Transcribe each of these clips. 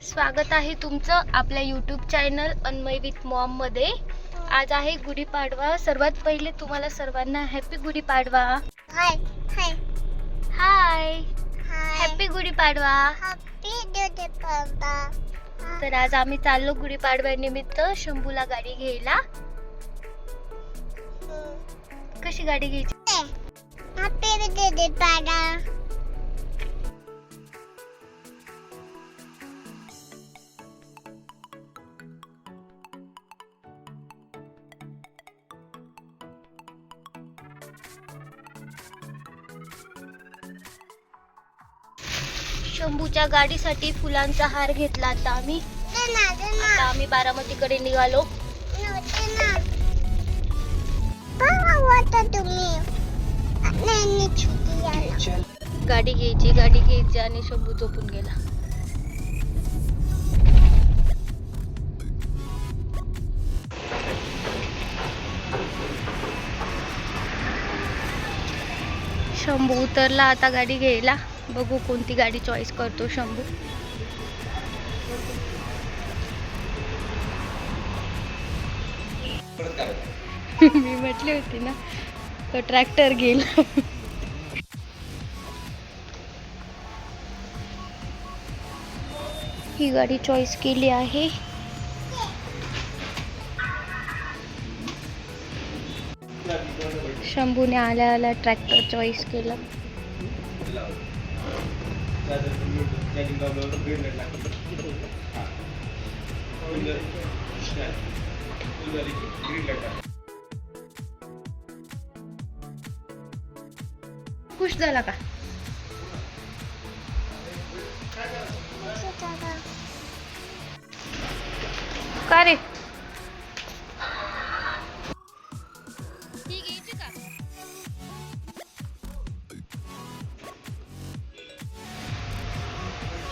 स्वागत आहे तुमचं आपल्या यूट्यूब चॅनल अन्मय विथ मॉम मध्ये। आज आहे गुढीपाडवा। सर्वात पहिले तुम्हाला सर्वांना हॅपी गुढीपाडवा। हाय हाय हाय, hi happy Gudi Padwa. Happy Gudi Padwa. तर आज आम्ही चाललो गुढीपाडव्यानिमित्त शंभूला गाडी घ्यायला। कशी गाडी घ्यायची? हॅपी गुढीपाडवा। शंभूच्या गाडीसाठी फुलांचा हार घेतला आता आम्ही। आता आम्ही बारामतीकडे निघालो। गाडी घ्यायची आणि शंभू झोपून गेला। शंभू उतरला आता गाडी घ्यायला। बघू कोणती गाडी चॉईस करतो शंभू। मी म्हटली होती ना तो ट्रॅक्टर घेईल। ही गाडी चॉईस केली आहे। शंभूने आल्या आल्या ट्रॅक्टर चॉईस केला। खुश झाला का? का रे?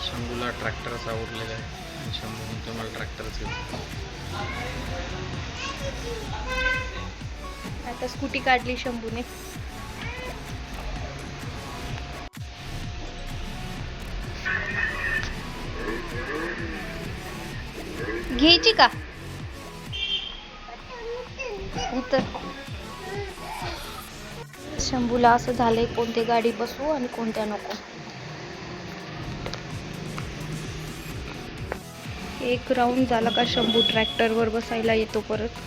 शंभूला ट्रॅक्टरच आवडलेला आहे। शंभू म्हणतो मला ट्रॅक्टरच घेऊ। आता स्कूटी काढली शंभूने। घ्यायची का? उतर। शंभूला असं झालंय कोणती गाडी बसवू आणि कोणत्या नको। एक राऊंड झाला का शंभू ट्रॅक्टरवर बसायला येतो परत।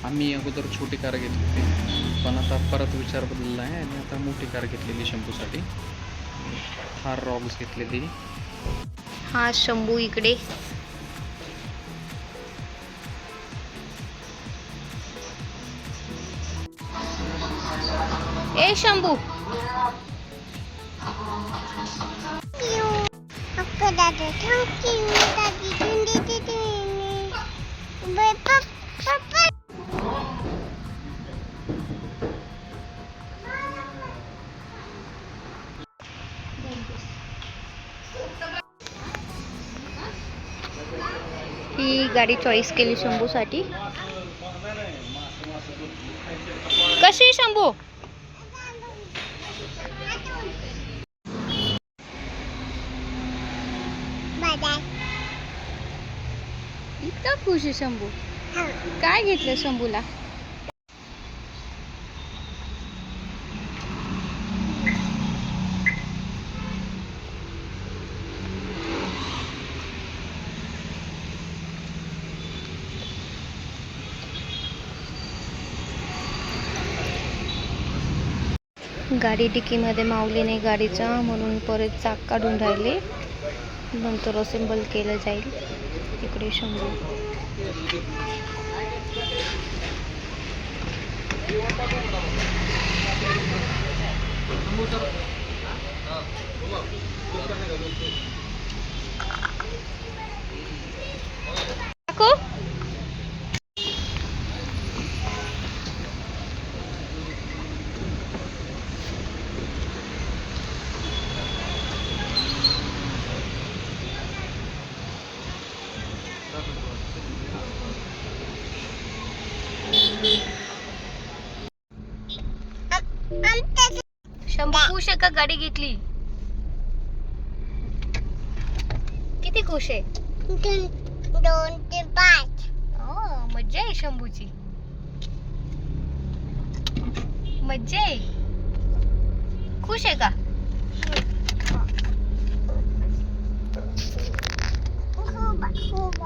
आम्ही अगोदर छोटी कार घेतली होती, पण आता परत विचार बदलला आहे आणि आता मोठी कार घेतलेली शंभूसाठी। थार रॉक्स घेतलेली। हा शंभू इकडे। ए शंभू, ही गाडी चॉईस केली शंभूसाठी। कशी आहे शंभू? इतका खुश आहे शंभू। काय घेतलं शंभूला? गाडी डिकीमध्ये मावली नाही गाडीचा, म्हणून परत चाक काढून राहिले। नंतर असेंबल केलं जाईल। इकडे शंभू। आमच्या शंभू खुश आहे का गाडी घेतली? किती खुश आहे? 2 ते 5. मज्जा आहे शंभूची. मज्जा आहे. खुश आहे का? खूप